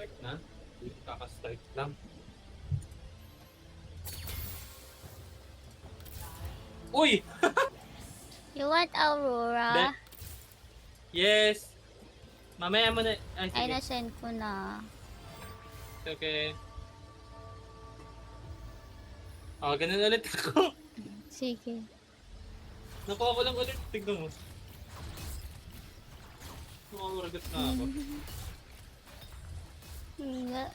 Start na. Kaka-start lang. Uy! You want Aurora? Yes! Mamaya mo na. Ay, Ay, sige. na-send ko na. Okay. Ganun ulit ako. Sige. Nakuha ko lang ulit. Tignan mo. Nakakuragat na ako. Nga.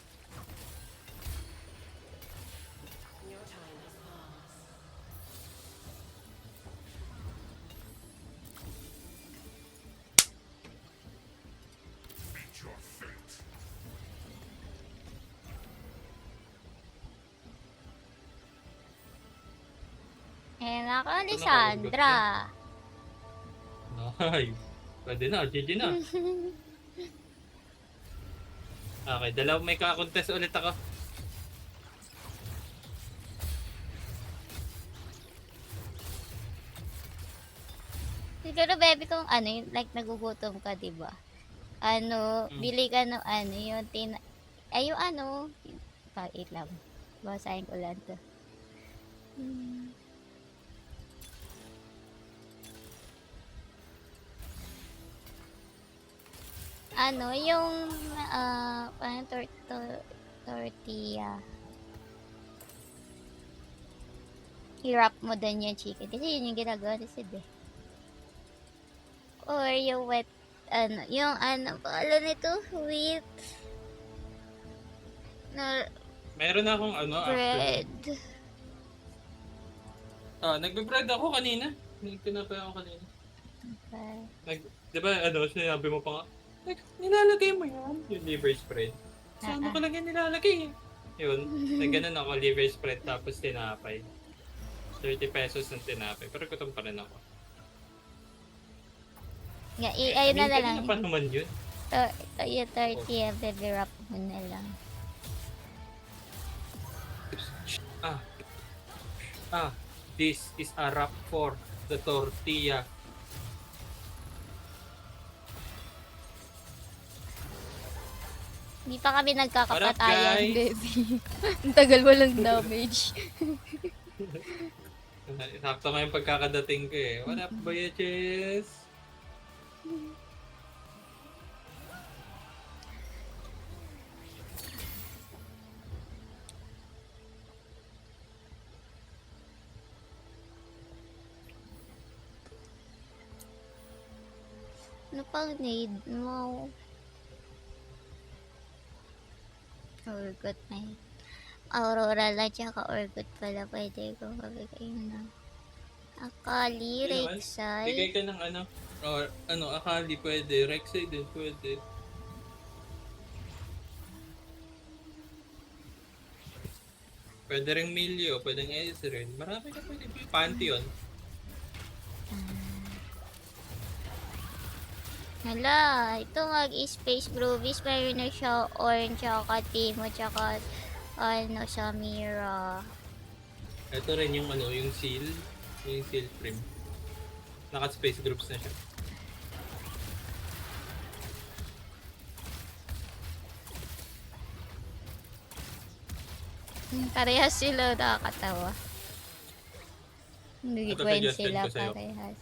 Eh, nako ni Sandra. Ay, pwede na. GG na. Okay, may ka-contest ulit ako. Siguro, baby, kung ano, like, nagugutom ka, diba? Bili ka ng ay, yung wait lang. Basahin ko lang to. Yung, parang tortilla. I-wrap mo dun yung chicken. Kasi yun yung ginagawa ni Sid eh. Or yung wet, pangalan nito? With, Meron akong bread. Nagbe-bread ako kanina. Nagtinapay ako kanina. Okay. Di ba, sinabi mo pa nga, nilalagay mo yan, yung liver spread. Saan ko lang yan nilalagay? Yun, nagganon ako, liver spread, tapos tinapay. 30 pesos ng tinapay, pero gutom pa rin ako. Ayun na lang. Kanina pa naman yun. Yung tortilla, baby wrap mo na lang. This is a wrap for the tortilla. Hindi pa kami nagkakapatayan, guys? baby. Ang tagal walang damage. Sakto nga yung pagkakadating ko eh. What up, bitches? Ano pang need mo? Orgot may Aurora lang tsaka Orgot pala. Pwede ko mabigay na. Akali, Rek'Sai. Bigay ka ng or Akali pwede, Rek'Sai din pwede. Pwede rin Milio, pwede ng Ezreal. Marami ka pwede. Pantheon. Hala, ito mag-space groovies. Meron na siya orange, tsaka timo, tsaka Samira. Ito rin yung yung seal. Yung seal prim. Naka-space groups na siya. Parehas sila, nakakatawa. Hindi Ito, kwent suggested sila ko sa'yo. parehas.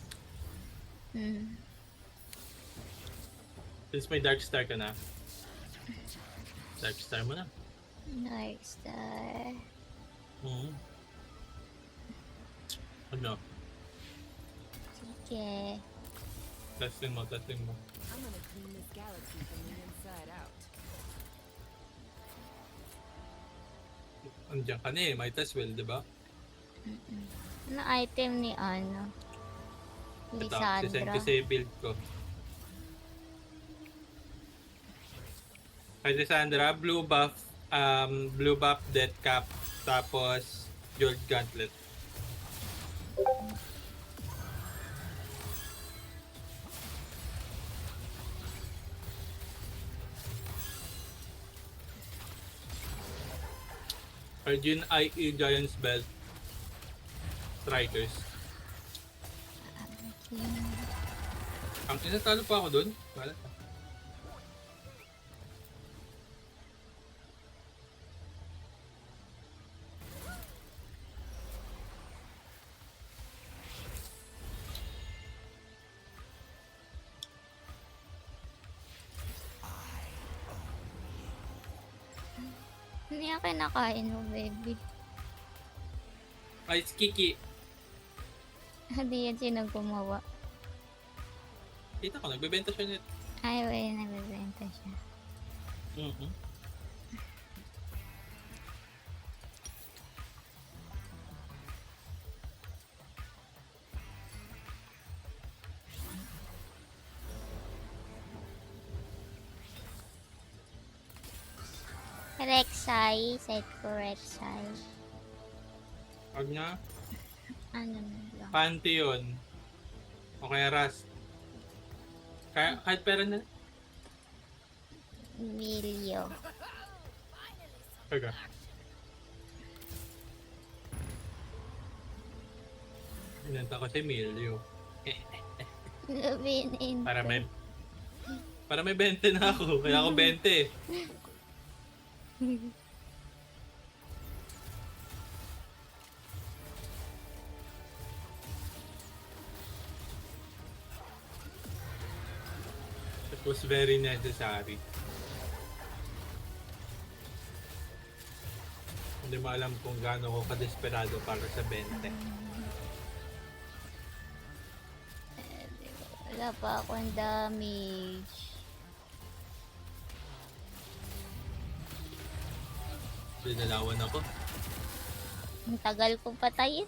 Since may Dark Star ka na, Dark Star mo na. Dark Star. Ano? Sige. Testing mo. I'm gonna clean this galaxy from the inside out. Andiyan ka na eh, might as well, di ba? Ano item ni Sisend Lisandra? ko sa build ko. Kay Lisandra, blue buff, death cap, tapos Jolt Gauntlet. Arjun IE Giant's Belt. Strikers. Ang inatalo pa ako dun. Wala. Ano yung kinakain mo, baby? Ice Kiki. Hindi yan sinong gumawa. Kita ko, nagbebenta siya nito. Ay, wait, nagbebenta siya. Mhm. Rek'Sai, set ko Rek'Sai. Huwag na. Ano na lang. Panty yun. O kaya Rust. Kahit pera na. Milyo. Taga. Inanta ko si Milio. Lubinin. Para may 20 na ako. Kaya ako 20. It was very necessary. Hindi mo alam kung gaano ko kadesperado para sa 20. Wala pa akong damage. Dinalawan ako. Ang tagal kong patayin.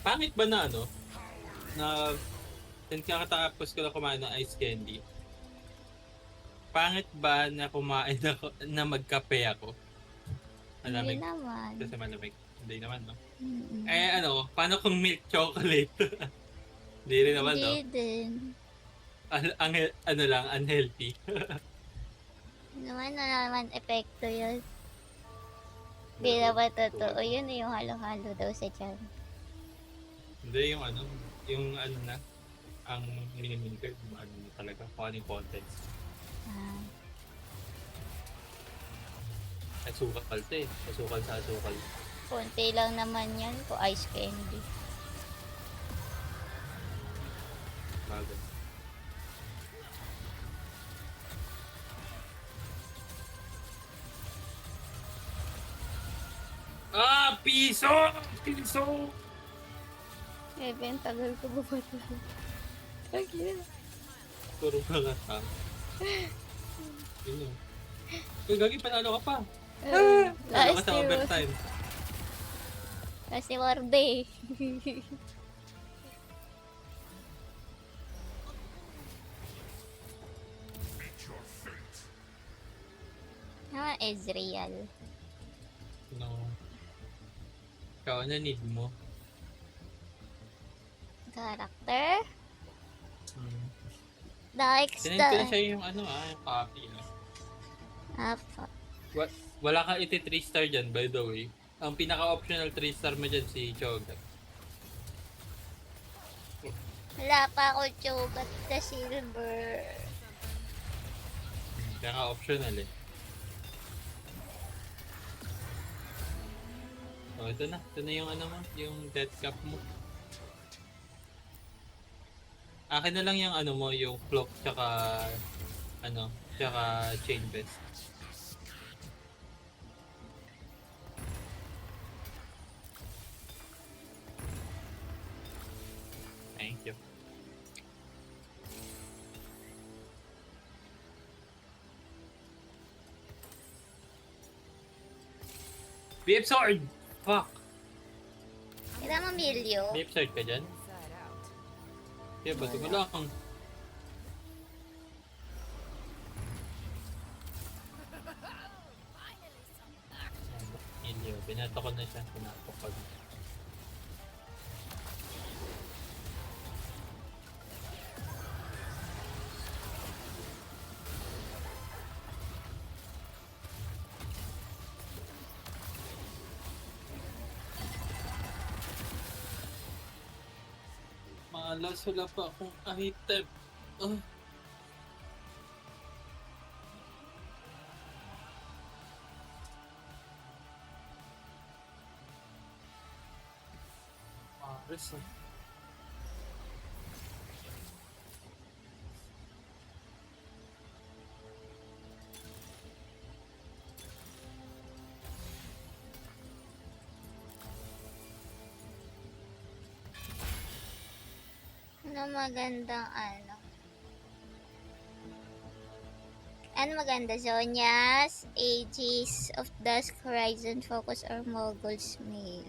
Pangit ba na ano? Na kakatapos ko na kumain ng ice candy. Pangit ba na kumain ako, na magkape ako? Hindi Malamig. naman. Kasi malamig. Hindi naman, no? Mm-mm. Eh ano, paano kung milk chocolate? Hindi rin naman, no? Hindi din. Ano lang, unhealthy. Naman na naman epekto yun. Hindi naman totoo yun yung halo-halo daw sa tiyan. Hindi, yung ano na, ang miniminter, ano na talaga, kung ano yung contents. Ah. Asukal to eh. Asukal sa asukal. Konti lang naman yan kung ice candy. Bago. Ah! Piso! Piso! Ben, tagal ko ba ito? Tagal. Puro mga tang. Yun yun. Uy, gagi, panalo ka pa. Panalo ka sa overtime. Kasi Worde. Ezreal. No. Ikaw, ano need mo? Character? Hmm. Dark Sinend ko na Star. siya yung yung copy. Apa. Wala kang iti 3 star dyan, by the way. Ang pinaka-optional 3 star mo dyan si Chogat. Wala pa ako chogat sa silver. Kaya optional eh. Oh, ito na. Ito na yung ano mo, yung death cap mo. Akin na lang yung ano mo, yung cloak tsaka tsaka chain vest. Thank you. BF sword! Fuck! Kailangan mo milyo. BF sword ka dyan? Inside out. Kaya bato ko lang. Ilyo, binato ko na siya. Pinato ko na. Malas, wala pa akong item. Ah. Maris ah. Ano magandang ano? Ano maganda? Zonia's, Aegis of Dusk, Horizon Focus, or Mogul's Mail?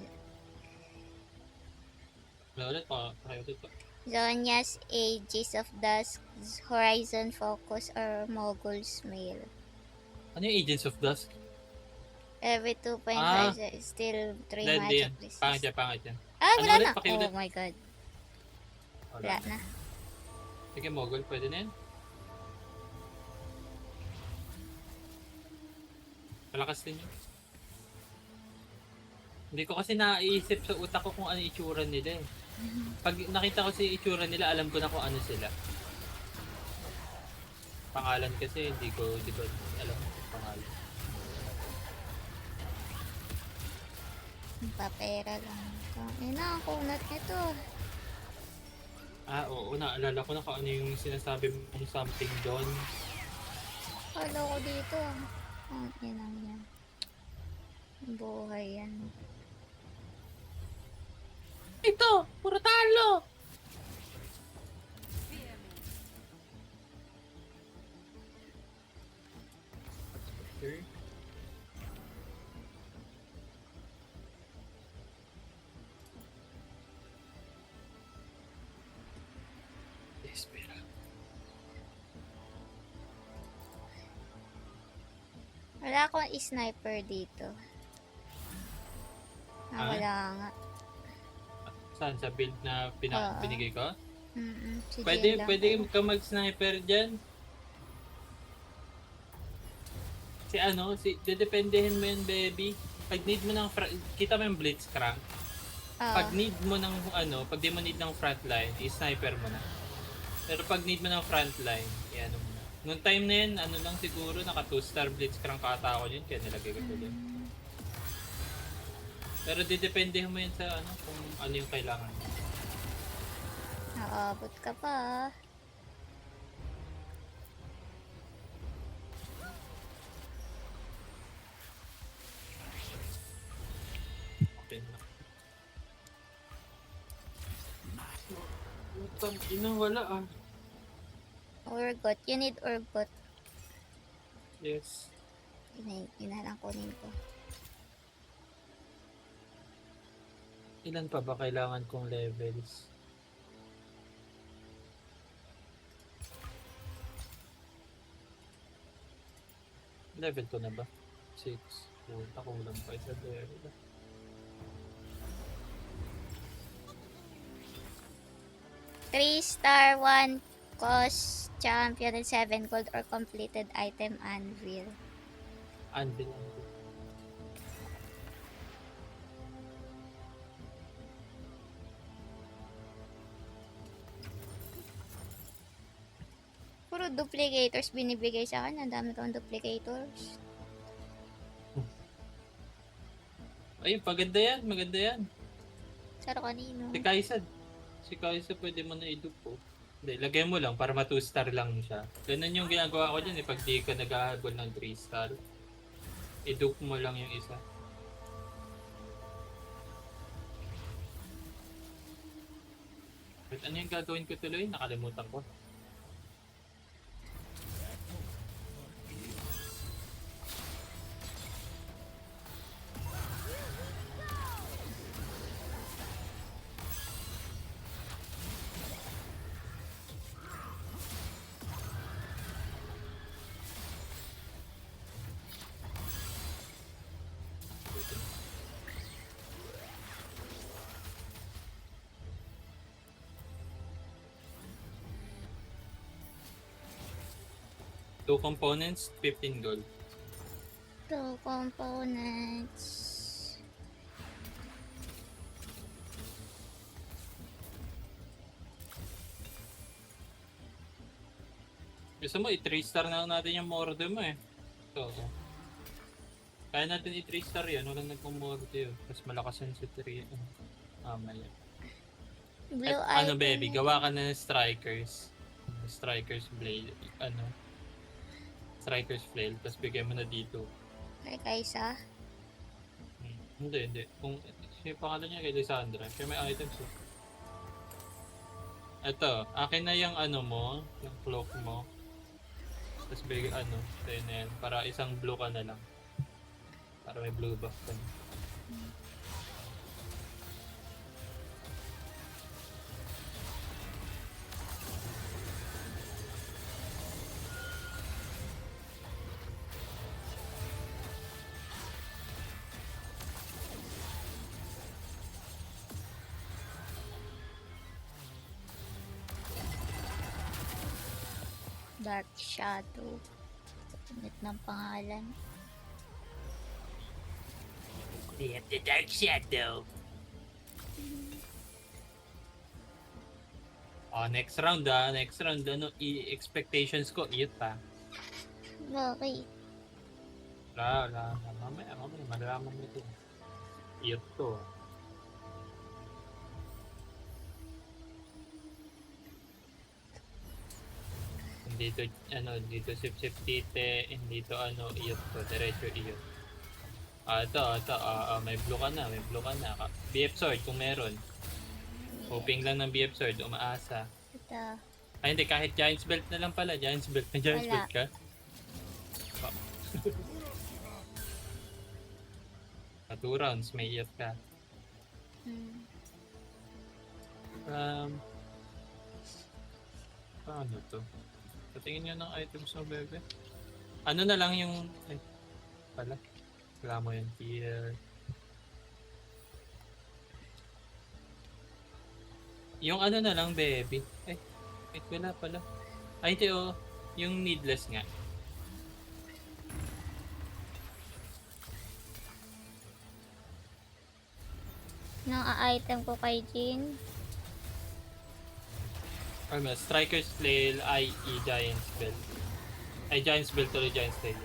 Wala ulit pa. Kaya ulit pa. Zonia's, Aegis of Dusk, Horizon Focus, or Mogul's Mail? Ano yung Agents of Dusk? Every 2.5 Ah, still 3 hindi magic yan. resist. Pangit yan. Ah, Ano wala ulit? na. Pakiulit. Oh my god. Wala. Wala na. Sige, Mogul. Pwede na yan. Malakas din yun. Hindi ko kasi naiisip sa utak ko kung ano yung itsura nila eh. Pag nakita ko si itsura nila, alam ko na kung ano sila. Pangalan kasi, hindi ko alam yung pangalan. Papera lang. Ina, ang kunat nito. Ah, oo. Naalala ko na kung ano yung sinasabi mong something doon. Kala ko dito. Ang inang yan. Buhay yan. Ito! Puro talo! Sure. Espera. Wala akong sniper dito. Ah? Wala nga. Saan? Sa build na Oo. binigay ko? Si Pwede, Jill lang pwede pala. ka mag-sniper dyan. Si ano, dedependehin mo yun, baby. Pag need mo ng, kita mo yung Blitzcrank. Oo. Pag need mo ng, ano, pag di mo need ng frontline, i-sniper mo na. Pero pag need mo ng frontline, i-ano mo na. Noong time na yun, ano lang siguro, naka 2-star Blitzcrank ata ako yun, kaya nilagay ko tuloy. Pero didependehin mo yun sa ano, kung ano yung kailangan mo. Naabot ka pa. Okay na. Utang ina, wala ah. Urgot. You need Urgot. Yes. Ina lang kunin ko. Ilan pa ba kailangan kong levels? Level 2 na ba? 6. Puta, kulang pa isa level. Three star, 1 cost champion and 7 gold or completed item anvil. Anvil. Puro duplicators binibigay sa akin. Ang dami kong duplicators. Ayun, maganda yan, maganda yan. Saro kanino? Si Kaisa pwede mo na i-dupe. Hindi, lagay mo lang para ma 2-star lang siya. Ganun yung ginagawa ko dyan eh, pag di ka naghahabol ng 3-star. I-dupe mo lang yung isa. But ano yung gagawin ko tuloy? Nakalimutan ko. Two components, 15 gold. Two components. Gusto mo, i-3-star na lang natin yung morde mo eh. So, kaya natin i-3-star yan, walang nagmumorde yun. Mas malakas yun sa 3. Maya. Blue At, ano item. baby, gawa ka na ng strikers. Strikers blade, ano. Strikers flail, tapos bigay mo na dito. Kay Kaisa. Hindi. Kung, yung pangalan niya kay Lysandra, kaya may items eh. Eto, akin na yung ano mo, yung cloak mo. Tapos bigay ano, tayo na yan. Para isang blue ka na lang. Para may blue buff ka na. Dark Shadow. Ulit ng pangalan. We have the Dark Shadow. Oh, next round next round, ano, expectations ko, iyot pa. Bakit? Wala, mamaya, malalaman mo ito. Iyot to. Dito, ano, dito sip-sip tite, dito ano, iyot to, diretso iyot. Ito, may blue ka na, BF Sword kung meron. Hoping lang ng BF Sword, umaasa. Ito. Ay hindi, kahit Giant's Belt na lang pala, Giant's Belt. May Giant's Wala. Belt ka? Oh. 2 rounds, may iyot ka. Paano to? Patingin nyo ng items mo, bebe. Ano na lang yung... Ay, pala. Wala mo yung tier. Yung ano na lang, baby. Ay, wait, wala pala. Ay, ito oh. Yung needless nga. Nang item ko kay Jin. Or mas, Striker's Flail, i.e. Giant's Belt. Ay, Giant's Belt tuloy, Giant's Flail.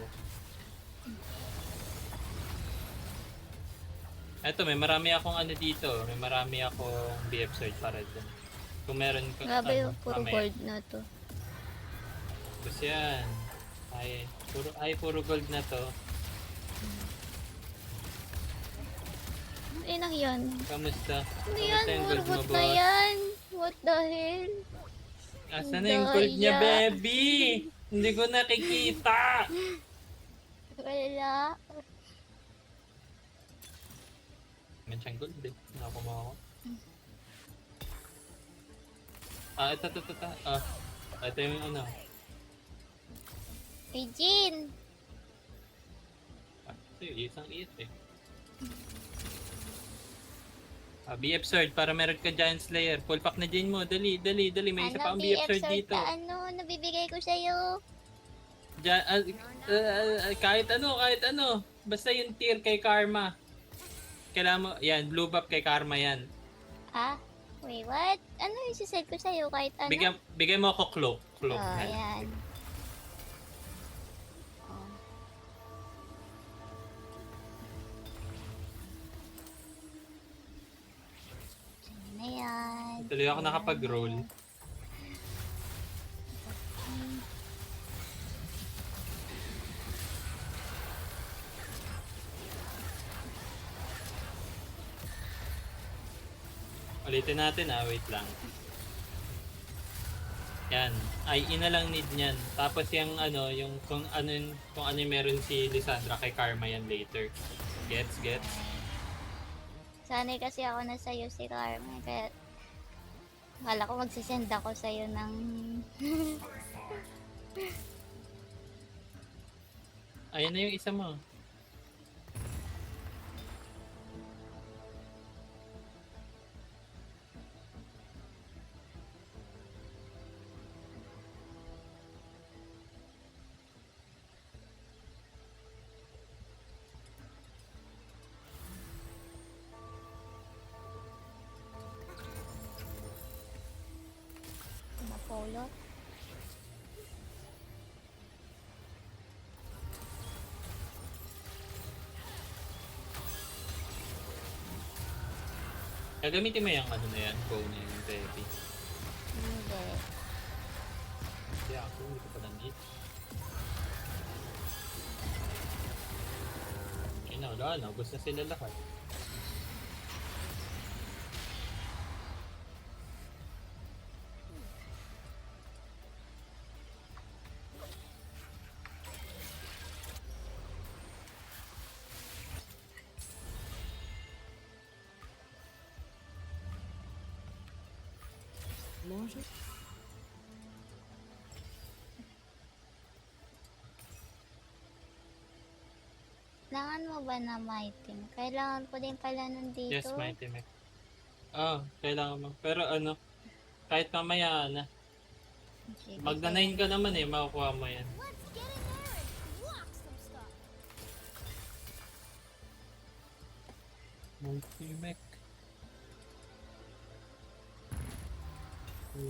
Eto, may marami akong ano dito. May marami akong BF Sword para dyan. Kung meron ka, Grabe yung puro mamaya. gold na to. Tapos yan. Puro gold na to. Ay, nang yan. Kamusta? Ano Kamusta yan? yung gold mo, Murbot na boss? yan. What the hell? Asan na yung gold niya, Daya. baby? Hindi ko nakikita. Wala. Meron siyang gold eh. Nakakuha ko. Ito. Ito yung ano. Kay Jin. Ito yung isang iyot eh. BF Sword para meron ka Giant Slayer. Full pack na din mo. Dali. May isa pa ang BF Sword dito. Ano, nabibigay ko sa'yo. Kahit ano. Basta yung tier kay Karma. Kailangan mo, yan, blue buff kay Karma yan. Ah? Wait, what? Ano yung sisend ko sa'yo kahit ano? Bigay mo ako cloak. Oh, yan. Sa'yo na yan. Tuloy ako nakapag-roll. Ulitin natin wait lang. Yan, IE na lang need niyan. Tapos yung ano, yung kung ano yung meron si Lisandra kay Karma yan later. Gets? Sanay kasi ako na sa'yo si Carmen, kaya akala ko magsisend ako sa'yo ng... Ayun na yung isa mo. Mapolot. Gagamitin mo yung ano na yan, bow na yung baby. Hindi. Kasi ako, hindi ko pa na-need. Wala na. Gusto na sila lahat. Manger. Kailangan mo ba na maitim? Kailangan ko din pala nandito. Yes, Mighty Mech. Kailangan mo. Pero ano, kahit mamaya na. Sige, Magna-9 ka naman eh, makukuha mo yan. Let's get in there and block some stuff. Mighty Mech.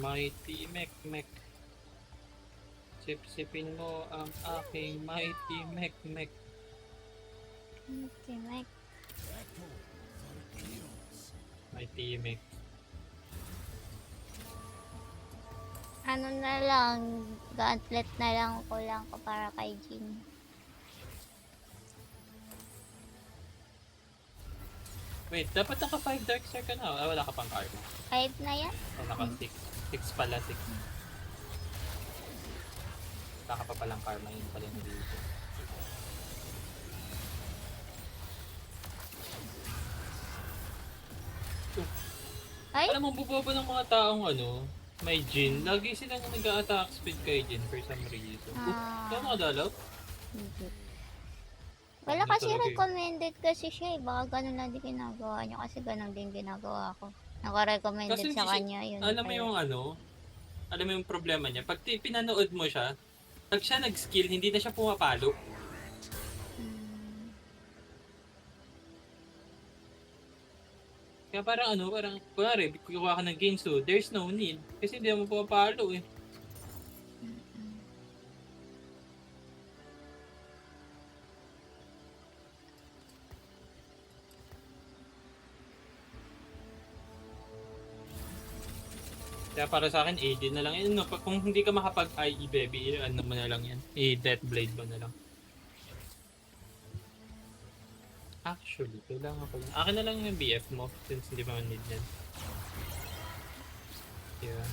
Mighty Mech. Sip-sipin mo ang aking Mighty Mech. Okay, Mike. Mighty Mech. Ano na lang, gauntlet na lang kulang ko para kay Jin. Wait, dapat naka 5 Dark Star ka na. Wala ka pang karma. 5 na yan? Naka 6. 6 pala, 6. Wala ka pa palang karma, yun pala yung dito. Ay? Alam mo, bubobo ng mga taong may Jin. Lagi silang nag-a-attack speed kay Jin for some reason. Ah. Kaya nakadalaw? Hindi. Wala Hindi kasi talaga eh. recommended kasi siya eh. Baka ganun lang din ginagawa niya kasi ganun din ginagawa ko. Naka-recommended Kasi sa kanya yun. alam mo yung alam mo yung problema niya. Pag pinanood mo siya, pag siya nag-skill, hindi na siya pumapalo. Hmm. Kaya parang kunwari, kukuha ka ng game so there's no need. Kasi hindi mo pumapalo eh. Kaya para sa akin, AD na lang yan. Kung hindi ka makapag-IE, baby, mo na lang yan. I-Death Blade mo na lang. Actually, kailangan ko lang. Akin na lang yung BF mo, since hindi mo need yan. Yeah.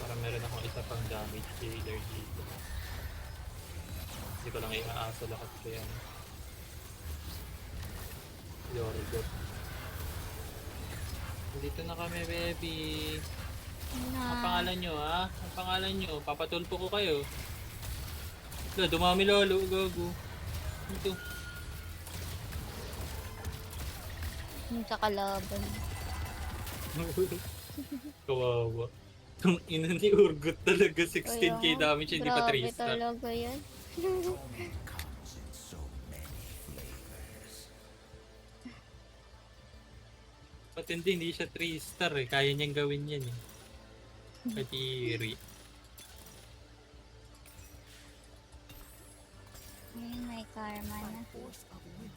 Para meron akong isa pang damage dealer dito. Hindi ko lang iaasa lahat kaya. Yorgo. Dito na kami, baby. Ang pangalan nyo, ha? Ang pangalan nyo. Papatulpo ko kayo. Dumami lalo, gago. Ito. Yung sa kalaban. Kawawa. Ang ina ni Urgot talaga. 16k Kaya, damage, hindi pa 3 grabe star. talaga yan. Ba't hindi siya 3 star eh. Kaya niyang gawin yan eh. Katiri. Ayun, may karma na. Force of will.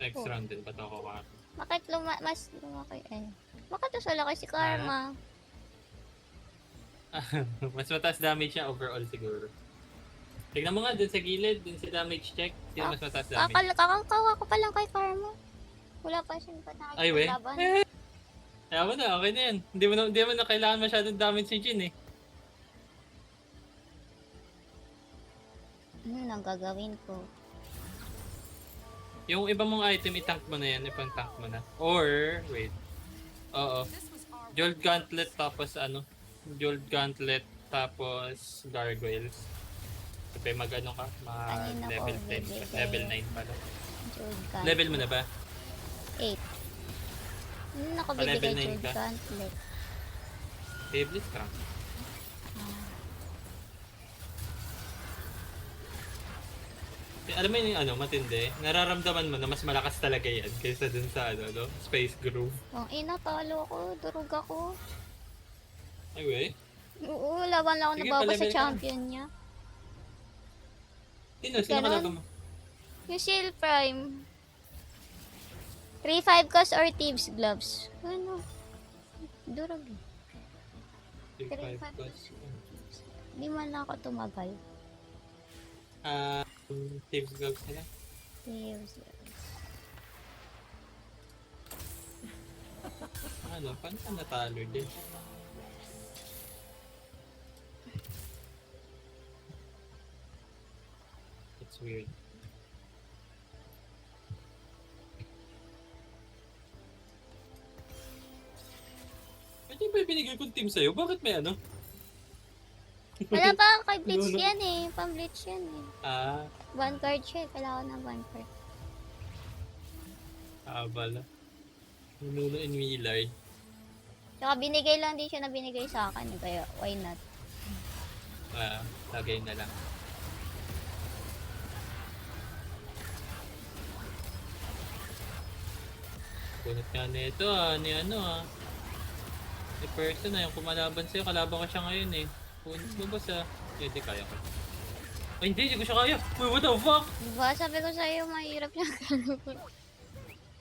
Next Oh. round din, ba't ako ka? Bakit mas lumaki eh? Bakit mas malaki si Karma? Mas mataas damage niya overall siguro. Tignan mo nga dun sa gilid, dun sa damage check. Sino mas mataas damage? Kakakawa ko pa lang kay Karma. Wala pa siya pa Ay, we. nakikipaglaban. Kaya mo na, okay na yan. Hindi mo na kailangan masyadong damage si Jin eh. Ano nang gagawin ko? Yung iba mong item, i-tank mo na yan, ipang-tank mo na. Or, wait. Oo. This was our Jolt Gauntlet tapos Jolt Gauntlet tapos Gargoyles. Sabi mag-ano ka? Kanina ko Level 10 ka. bibigay. Level 9 pala. Jolga. Level mo na ba? 8. Ano ako Pa level bibigay 9 ka? Gauntlet? Beyblade ka. Alam mo yung matindi? Nararamdaman mo na mas malakas talaga yan kaysa dun sa Space Groove. Kung ina, talo ko. Durog ako. Ay, wey. Oo, laban lang ako Sige, nababa sa pa-level ka. champion niya. Sino Ganon. kalaga mo? Yung Shield Prime. 3-5 cos or Thieves Gloves. Ano? Durog eh. 3-5 3-5 plus. Di man na ako tumagal. Thieves Gloves nila. Thieves Gloves. paano ka natalo din? It's weird. Pwede ba binigay kong team sa'yo? Bakit may ano? Wala pa kay Blitz Lolo. yan eh. Pang Blitz yan eh. Ah, One card siya eh. Kailangan ng one card. bala. Nuno and Millard. Tsaka binigay lang din siya na binigay sa akin eh. Kaya why not? Lagay na lang. Kunot nga na ito ni ano ni person yung kumalaban sa'yo, kalaban ko siya ngayon eh. Kunot mo ba sa... Hindi, kaya ko. Ay hindi ko siya kaya! Uy, what the fuck? Diba sabi ko sa'yo mahirap siya kalabot.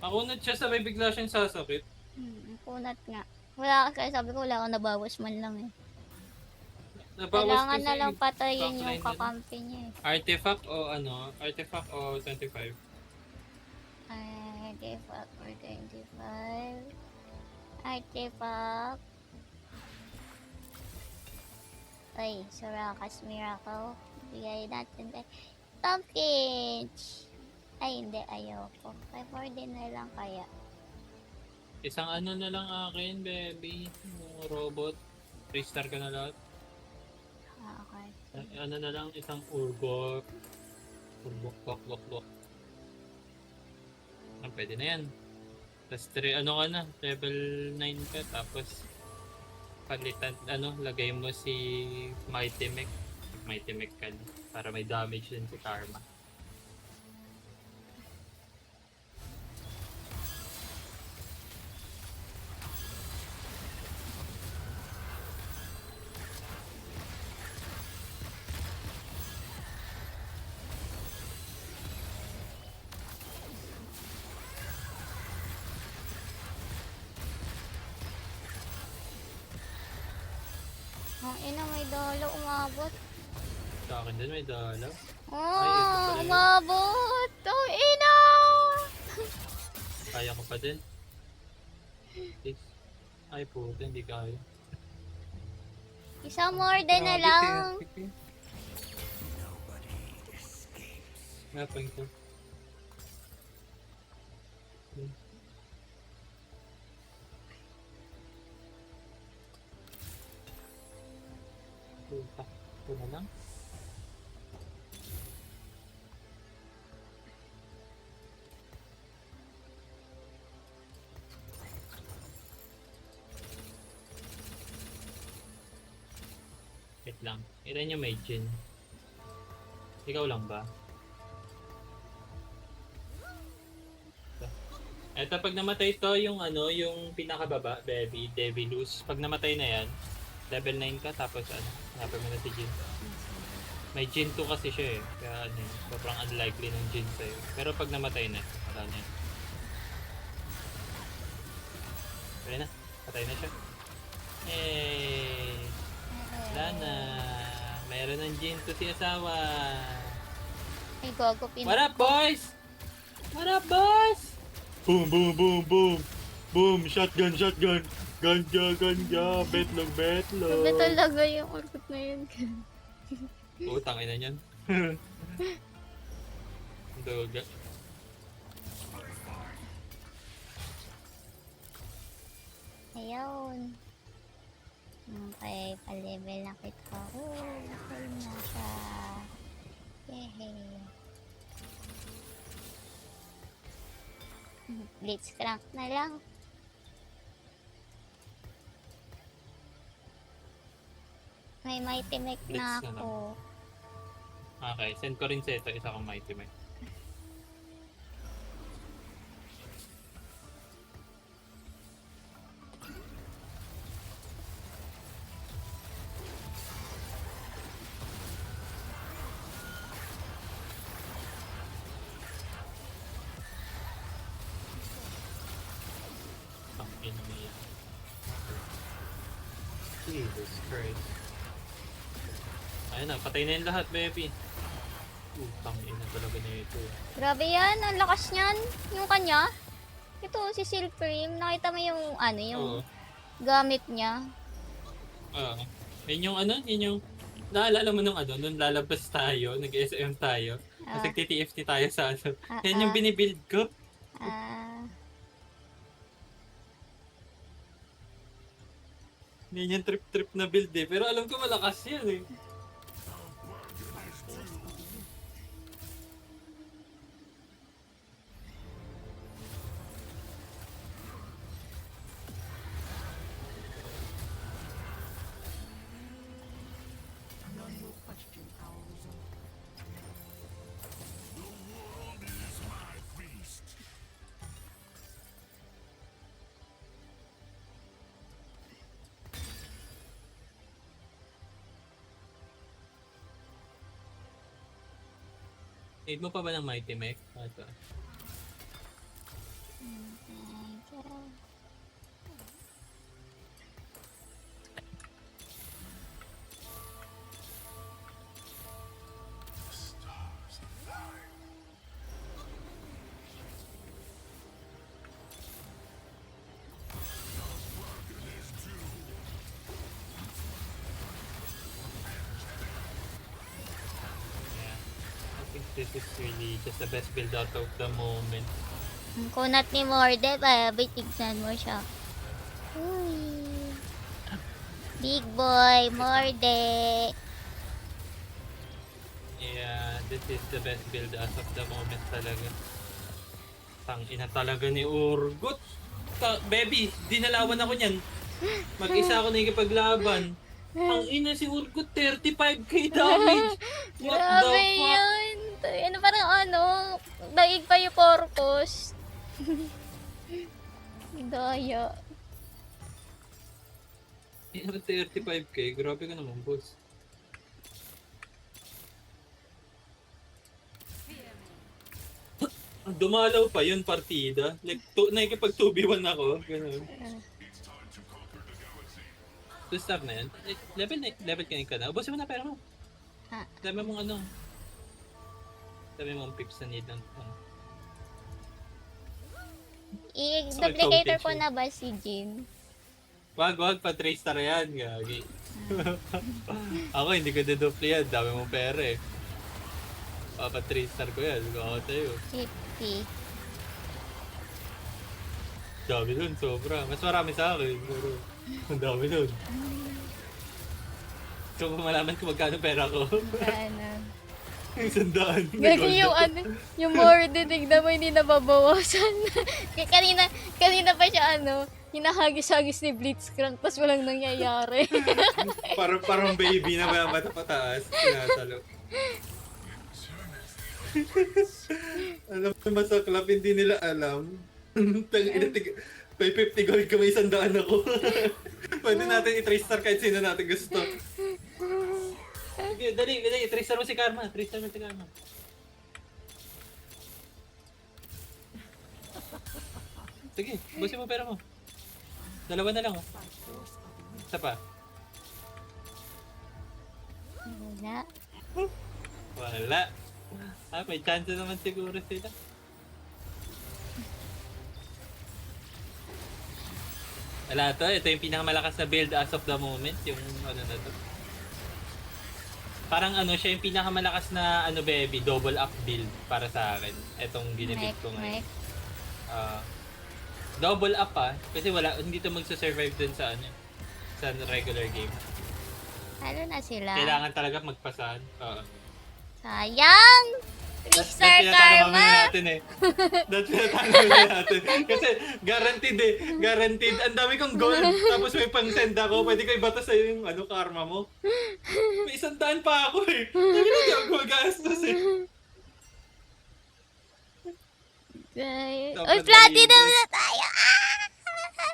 Makunot siya sa may bigla siyang sasakit. Punat nga. Wala kaya sabi ko wala akong nabawas man lang eh. Nabawas Kailangan kasi na lang patayin backline yung din. kakampi niya eh. Artifact o ano? Artifact o 25? Artifact or 25. Artifact. Ay, Soraka's Miracle. Bigay natin kay Tompkins. Ay, hindi. Ayoko. 5 na lang kaya. Isang ano na lang akin, baby. Yung robot. 3-star ka na lahat. Okay. Ano na lang, isang Urgot. Urbok, bok, bok, bok. Pwede na yan. Tapos 3, ano ka na, level 9 ka. Tapos, palitan, lagay mo si Mighty Mech. Mighty Mech ka na, para may damage din si Karma. Ang ina may dolo umabot. Sa akin din may dalaw. Oh, ito pala yun. umabot. Ang ina. Kaya ko pa din. Six. Ay puta, hindi kaya. Isang more din na lang. Napang ito. Puta. Ito na lang. Wait lang. Ilan yung may gin? Ikaw lang ba? Eto, pag namatay to, yung yung pinakababa, baby, Devilus. Pag namatay na yan, level 9 ka, tapos hanapin mo na si Jin. May Jin 2 kasi siya eh. Kaya sobrang unlikely ng Jin sa'yo. Pero pag namatay na, wala na yan. Pwede na, patay na siya. Hey! Wala na. Mayroon ng Jin 2 si asawa. Ay, gogo What up, boys? What up, boys? Boom, boom, boom, boom. Boom, shotgun, shotgun. Ganja, ganja. Betlog, betlog. Sabi talaga yung urgot na yun. Utang ina niyan. Doga. Ayun. Okay, pa-level na kita. Oh, level na siya. Yehey. Blitzcrank na lang. May Mighty Mech Blitz na na lang. ako. Okay, send ko rin sa ito. Isa kong Mighty Mech. Ang ina mo yan. Jesus Christ. Ayun na, patay na yung lahat, baby. Utang ina talaga na ito. Grabe yan, ang lakas niyan. Yung kanya. Ito, si Silfrim, nakita mo yung, ano, yung Oo. gamit niya. Oo. Yun yung ano, yun yung, naalala mo nung ano, nung lalabas tayo, nag-SM tayo, tapos Ah, nag-TTFT tayo sa ano, ah, yan yung ah, binibuild ko. ah. Yan yung trip-trip na build eh, pero alam ko malakas yan eh. Need mo pa ba ng Mighty Mech? Ito. Yeah. I think this is really just the best build out of the moment. Ang kunat ni Morde, tignan mo siya. Uy. Big boy, Morde. Yeah, this is the best build as of the moment talaga. Tangina talaga ni Urgot. Baby, dinalawan ako niyan. Mag-isa ako nakikipaglaban. Ang ina si Urgot, 35k damage. What the Grabe fuck? yun. Ano parang ano, daig pa yung purpose. Daya. Ina 35k, grabe ka naman, boss. Dumalaw pa yun partida. Like, nakikipag 2v1 ako. Ganun. So, stop na yan. Level ka na. Ubusin mo na pera mo. Ah. Dami mong ano. Dami mong pips na need ng ano. I-duplicator ko na ba si Jin? Wag, pa 3 star yan. Gagi. Ako, hindi ko dudupli yan. Dami mong pera eh. Pa 3 star ko yan. Ako sa'yo. 50. Dami dun, sobra. Mas marami sa akin. Pero, ang dami dun. So, kung malaman ko magkano pera ko. Ano? Isang daan. Gagi yung ano, yung Morde, tignan mo hindi nababawasan. kanina pa siya ano, hinahagis-hagis ni Blitzcrank, tapos walang nangyayari. Parang baby na may mata pataas. Sinasalo. Alam mo masaklap, hindi nila alam. May 50 gold ka, may 100 ako. Pwede natin i-3 star kahit sino natin gusto. Sige, dali, 3 star mo si Karma. 3 star mo si Karma. Sige, busin mo pera mo. Dalawa na lang, oh. Isa pa. Wala. Wala. May chance naman siguro sila. Wala to, ito yung pinakamalakas na build as of the moment, yung ano na to. Parang ano siya yung pinakamalakas na ano baby, double up build para sa akin. Etong ginibig ko ngayon. Double up kasi hindi to magsa-survive dun sa ano, sa regular game. Ano na sila? Kailangan talaga magpasahan. Oo. Sayang! 3 star karma! natin eh. That's pinatalo natin. Kasi guaranteed eh. Guaranteed. Ang dami kong gold. Tapos may pang-send ako. Pwede ko ibata sa'yo yung ano, karma mo. May 100 pa ako eh. Hindi ako magastos eh. Ay, Dapat platinum malinis. na tayo! Ah!